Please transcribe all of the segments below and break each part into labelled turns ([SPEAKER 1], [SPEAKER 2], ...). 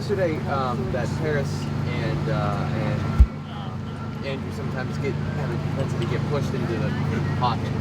[SPEAKER 1] yesterday that Paris and Andrew sometimes have a propensity to get pushed into the pocket.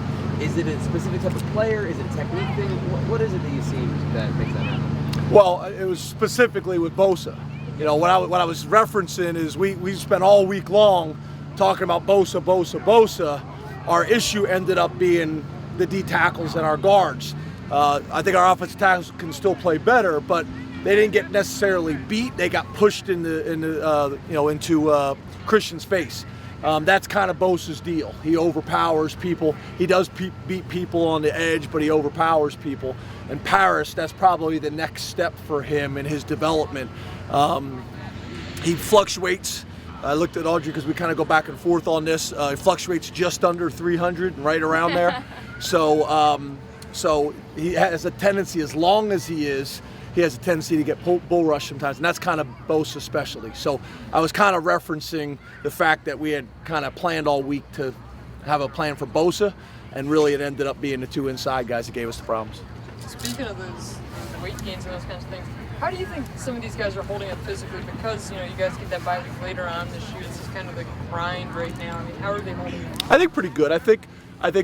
[SPEAKER 1] Is it a specific type of player? Is it a technique thing? What is it that you see that makes that happen?
[SPEAKER 2] Well, it was specifically with Bosa. You know, what I was referencing is we spent all week long talking about Bosa. Our issue ended up being the D tackles and our guards. I think our offensive tackles can still play better, but they didn't get necessarily beat. They got pushed into Christian's face. That's kind of Bosa's deal. He overpowers people. He does beat people on the edge, but he overpowers people. And Paris, that's probably the next step for him in his development. He fluctuates. I looked at Audrey because we kind of go back and forth on this. He fluctuates just under 300, right around there. So he has a tendency, as long as he has a tendency to get bull rush sometimes, and that's kind of Bosa's specialty. So I was kind of referencing the fact that we had kind of planned all week to have a plan for Bosa, and really it ended up being the two inside guys that gave us the problems.
[SPEAKER 3] Speaking of those the weight gains and those kinds of things, how do you think some of these guys are holding up physically? Because you guys get that bye week later on this year. This is kind of the grind right now. I mean, how are they holding up?
[SPEAKER 2] I think pretty good. I think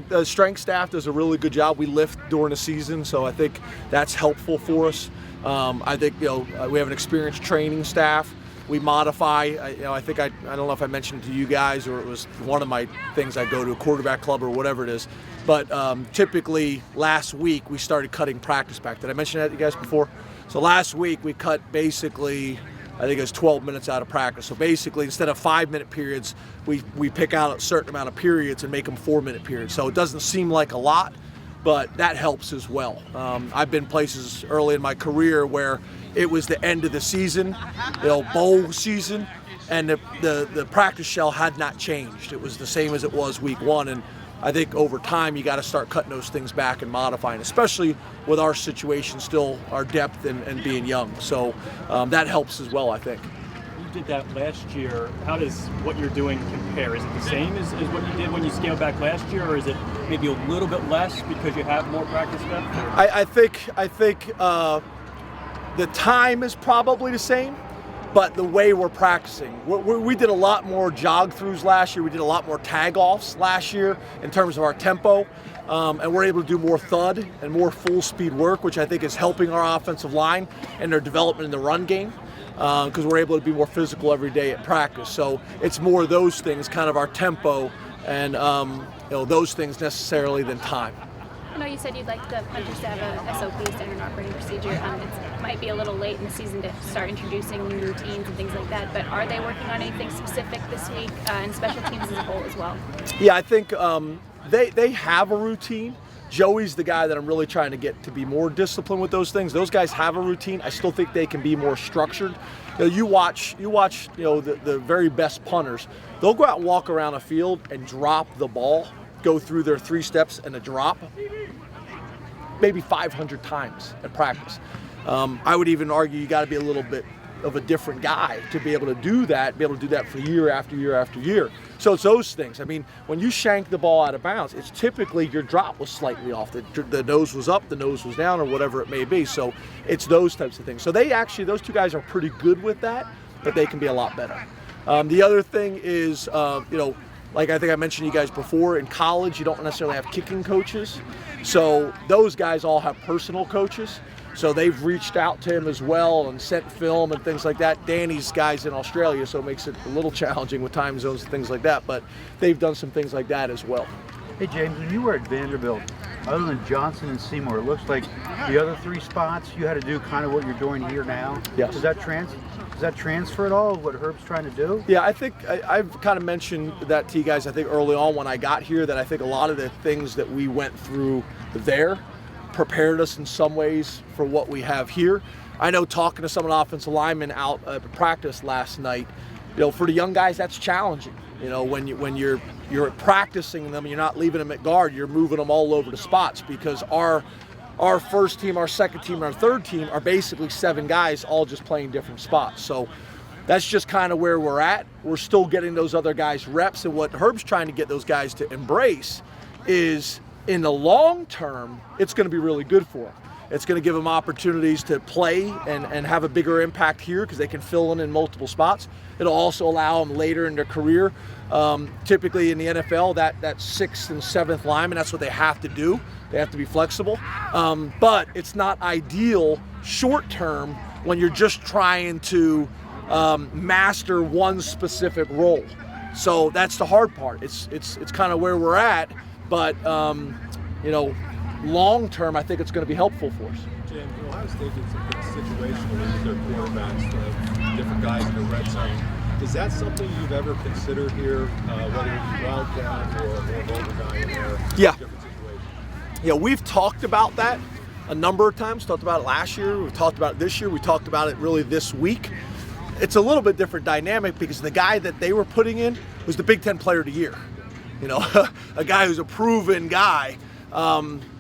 [SPEAKER 2] the strength staff does a really good job. We lift during the season, so I think that's helpful for us. I think we have an experienced training staff. We modify. I don't know if I mentioned to you guys or it was one of my things. I go to a quarterback club or whatever it is. But typically last week we started cutting practice back. Did I mention that to you guys before? So last week we cut basically, I think it was 12 minutes out of practice. So basically instead of 5-minute periods, we pick out a certain amount of periods and make them 4-minute periods. So it doesn't seem like a lot, but that helps as well. I've been places early in my career where it was the end of the season, bowl season, and the practice shell had not changed. It was the same as it was week one, and I think over time you got to start cutting those things back and modifying, especially with our situation still, our depth and being young. So that helps as well, I think.
[SPEAKER 4] You did that last year. How does what you're doing compare? Is it the same as what you did when you scaled back last year, or is it maybe a little bit less because you have more practice depth?
[SPEAKER 2] I think the time is probably the same, but the way we're practicing. We did a lot more jog throughs last year. We did a lot more tag offs last year in terms of our tempo, and we're able to do more thud and more full speed work, which I think is helping our offensive line and their development in the run game, because we're able to be more physical every day at practice. So it's more those things, kind of our tempo, and those things necessarily than time.
[SPEAKER 5] I know you said you'd like the punters to have a SOP, standard operating procedure. It might be a little late in the season to start introducing new routines and things like that, but are they working on anything specific this week and special teams as a whole as well? Yeah,
[SPEAKER 2] I think they have a routine. Joey's the guy that I'm really trying to get to be more disciplined with those things. Those guys have a routine. I still think they can be more structured. You watch the very best punters. They'll go out and walk around a field and drop the ball, go through their 3 steps and a drop maybe 500 times at practice. I would even argue you got to be a little bit of a different guy to be able to do that for year after year after year. So it's those things. I mean, when you shank the ball out of bounds, it's typically your drop was slightly off. The nose was up, the nose was down, or whatever it may be. So it's those types of things. So those two guys are pretty good with that, but they can be a lot better. The other thing is, like I think I mentioned to you guys before, in college you don't necessarily have kicking coaches. So those guys all have personal coaches. So they've reached out to him as well and sent film and things like that. Danny's guy's in Australia, so it makes it a little challenging with time zones and things like that. But they've done some things like that as well.
[SPEAKER 6] Hey James, when you were at Vanderbilt, other than Johnson and Seymour, it looks like the other 3 spots you had to do kind of what you're doing here now.
[SPEAKER 2] Yes.
[SPEAKER 6] Does that transfer at all, what Herb's trying to do?
[SPEAKER 2] Yeah, I think I've kind of mentioned that to you guys, I think early on when I got here, that I think a lot of the things that we went through there prepared us in some ways for what we have here. I know talking to some of the offensive linemen out at practice last night, for the young guys, that's challenging. When you're practicing them, you're not leaving them at guard, you're moving them all over the spots, because our first team, our second team, and our third team are basically 7 guys all just playing different spots. So that's just kind of where we're at. We're still getting those other guys reps, and what Herb's trying to get those guys to embrace is in the long term, it's going to be really good for them. It's going to give them opportunities to play and have a bigger impact here because they can fill in multiple spots. It'll also allow them later in their career. Typically in the NFL, that 6th and 7th lineman, that's what they have to do. They have to be flexible. But it's not ideal short term when you're just trying to master one specific role. So that's the hard part. It's kind of where we're at, but long term, I think it's going to be helpful for us.
[SPEAKER 7] Jim, Ohio State is a good situation with their quarterbacks, different guys in the red zone. Is that something you've ever considered here, whether it be Wildcat or a older guy in there?
[SPEAKER 2] Yeah.
[SPEAKER 7] Different situation.
[SPEAKER 2] Yeah, we've talked about that a number of times. Talked about it last year. We've talked about it this year. We talked about it really this week. It's a little bit different dynamic because the guy that they were putting in was the Big Ten Player of the Year. A guy who's a proven guy.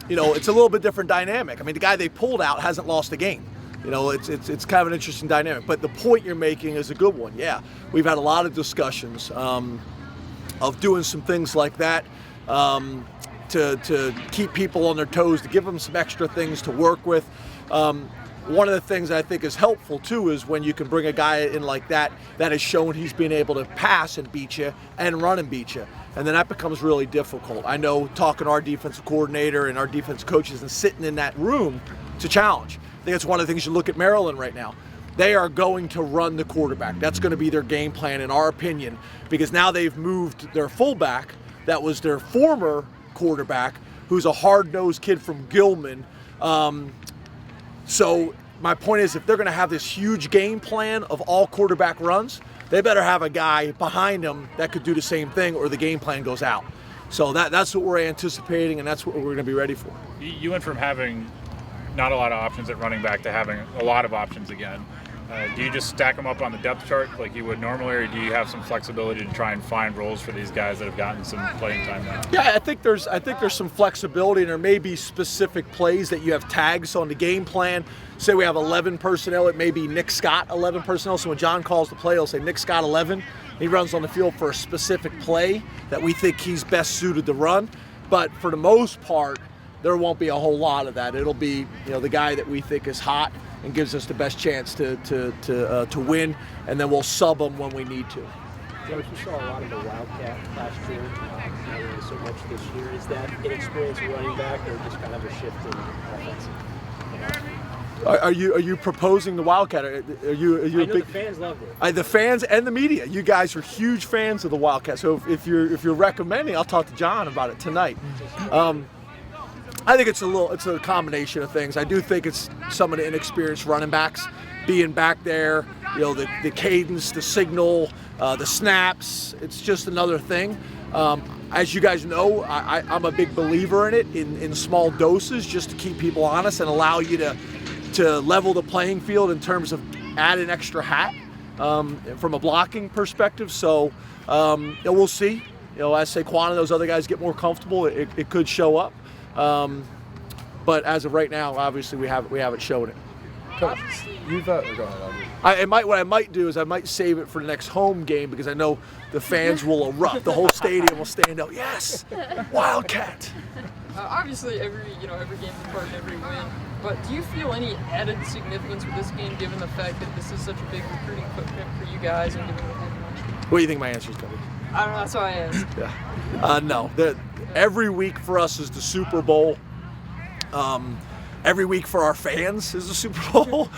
[SPEAKER 2] It's a little bit different dynamic. I mean, the guy they pulled out hasn't lost a game. It's kind of an interesting dynamic. But the point you're making is a good one. Yeah, we've had a lot of discussions of doing some things like that to keep people on their toes, to give them some extra things to work with. One of the things I think is helpful too is when you can bring a guy in like that has shown he's been able to pass and beat you and run and beat you. And then that becomes really difficult. I know talking to our defensive coordinator and our defensive coaches and sitting in that room to challenge. I think it's one of the things you look at Maryland right now. They are going to run the quarterback. That's going to be their game plan in our opinion, because now they've moved their fullback, that was their former quarterback, who's a hard-nosed kid from Gilman. So my point is, if they're going to have this huge game plan of all quarterback runs, they better have a guy behind them that could do the same thing, or the game plan goes out. So that's what we're anticipating, and that's what we're going to be ready for.
[SPEAKER 8] You went from having not a lot of options at running back to having a lot of options again. Do you just stack them up on the depth chart like you would normally, or do you have some flexibility to try and find roles for these guys that have gotten some playing time now?
[SPEAKER 2] Yeah, I think there's some flexibility, and there may be specific plays that you have tags on the game plan. Say we have 11 personnel, it may be Nick Scott 11 personnel. So when John calls the play, he'll say Nick Scott 11. He runs on the field for a specific play that we think he's best suited to run. But for the most part, there won't be a whole lot of that. It'll be the guy that we think is hot and gives us the best chance to win, and then we'll sub them when we need to.
[SPEAKER 9] Coach, we saw a lot of the Wildcat last year, not really so much this year. Is that inexperienced running back, or just kind of a shift in offense?
[SPEAKER 2] Are you proposing the Wildcat? Are you
[SPEAKER 9] I know
[SPEAKER 2] big?
[SPEAKER 9] the fans loved it.
[SPEAKER 2] The fans and the media. You guys are huge fans of the Wildcat. So if you're recommending, I'll talk to John about it tonight. I think it's a combination of things. I do think it's some of the inexperienced running backs being back there, the cadence, the signal, the snaps. It's just another thing. As you guys know, I'm a big believer in it in small doses, just to keep people honest and allow you to level the playing field in terms of add an extra hat from a blocking perspective. So we'll see. As Saquon and those other guys get more comfortable, it could show up. But as of right now, obviously we haven't shown it.
[SPEAKER 10] Coach, you've go ahead.
[SPEAKER 2] What I might do is I might save it for the next home game, because I know the fans will erupt. The whole stadium will stand up. Yes, Wildcat.
[SPEAKER 3] Obviously, every game's important, every win. But do you feel any added significance with this game, given the fact that this is such a big recruiting footprint for you guys, and given the home launch?
[SPEAKER 2] What do you think my answer is going to be?
[SPEAKER 3] I don't know. That's why I asked.
[SPEAKER 2] Yeah. No. Every week for us is the Super Bowl. Every week for our fans is the Super Bowl.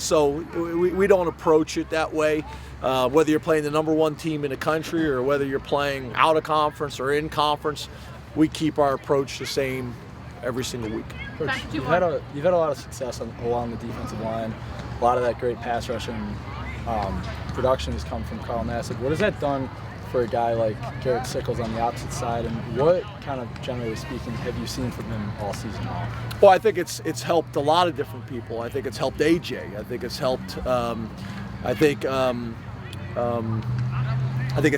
[SPEAKER 2] So we don't approach it that way. Whether you're playing the number one team in the country or whether you're playing out of conference or in conference, we keep our approach the same every single week.
[SPEAKER 10] Coach, you've had a lot of success along the defensive line. A lot of that great pass rush and production has come from Carl Nassib. What has that done for a guy like Garrett Sickles on the opposite side, and what kind of, generally speaking, have you seen from him all season long?
[SPEAKER 2] Well, I think it's helped a lot of different people. I think it's helped AJ. I think it's helped. I think it's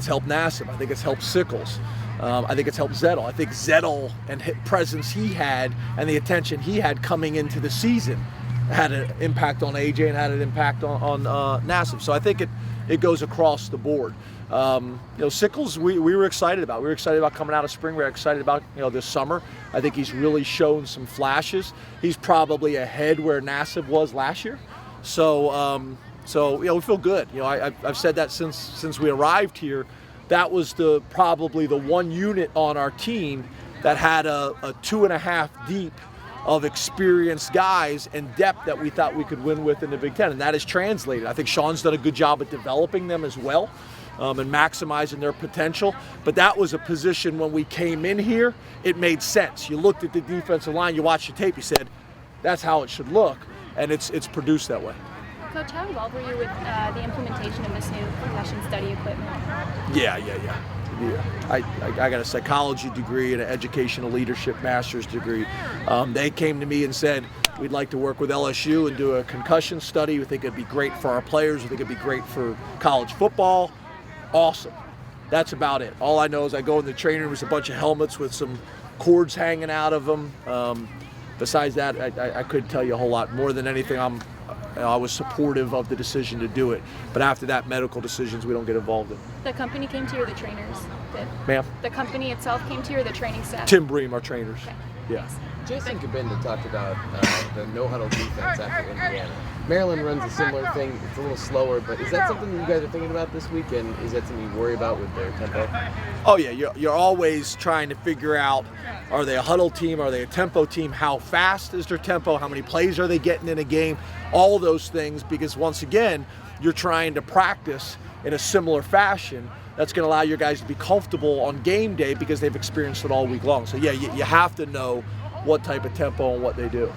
[SPEAKER 2] helped Nassib. I think it's helped Sickles. I think it's helped Zettel. I think Zettel and his presence he had and the attention he had coming into the season had an impact on AJ and had an impact on Nassib. So I think it goes across the board. Sickles, we were excited about. We were excited about coming out of spring. We were excited about this summer. I think he's really shown some flashes. He's probably ahead where Nassib was last year. So we feel good. I've said that since we arrived here. That was probably the one unit on our team that had a 2.5 deep of experienced guys and depth that we thought we could win with in the Big Ten, and that is translated. I think Sean's done a good job at developing them as well. And maximizing their potential. But that was a position when we came in here, it made sense. You looked at the defensive line, you watched the tape, you said, that's how it should look, and it's produced that way.
[SPEAKER 5] Coach, how involved were you with the implementation of this new concussion study equipment?
[SPEAKER 2] Yeah. I got a psychology degree and an educational leadership master's degree. They came to me and said, we'd like to work with LSU and do a concussion study. We think it'd be great for our players. We think it'd be great for college football. Awesome. That's about it. All I know is I go in the training room with a bunch of helmets with some cords hanging out of them. Besides that, I couldn't tell you a whole lot. More than anything, I was supportive of the decision to do it. But after that, medical decisions we don't get involved in.
[SPEAKER 5] The company came to you or the trainers did?
[SPEAKER 2] Ma'am?
[SPEAKER 5] The company itself came to you or the training staff?
[SPEAKER 2] Tim Bream, our trainers.
[SPEAKER 5] Okay.
[SPEAKER 2] Yeah.
[SPEAKER 1] Jason Cabinda talked about the no-huddle defense after Indiana. Maryland runs a similar thing. It's a little slower, but is that something that you guys are thinking about this week, and is that something you worry about with their tempo?
[SPEAKER 2] Oh, yeah. You're always trying to figure out, are they a huddle team? Are they a tempo team? How fast is their tempo? How many plays are they getting in a game? All those things, because once again, you're trying to practice in a similar fashion. That's going to allow your guys to be comfortable on game day because they've experienced it all week long. So, yeah, you have to know what type of tempo and what they do.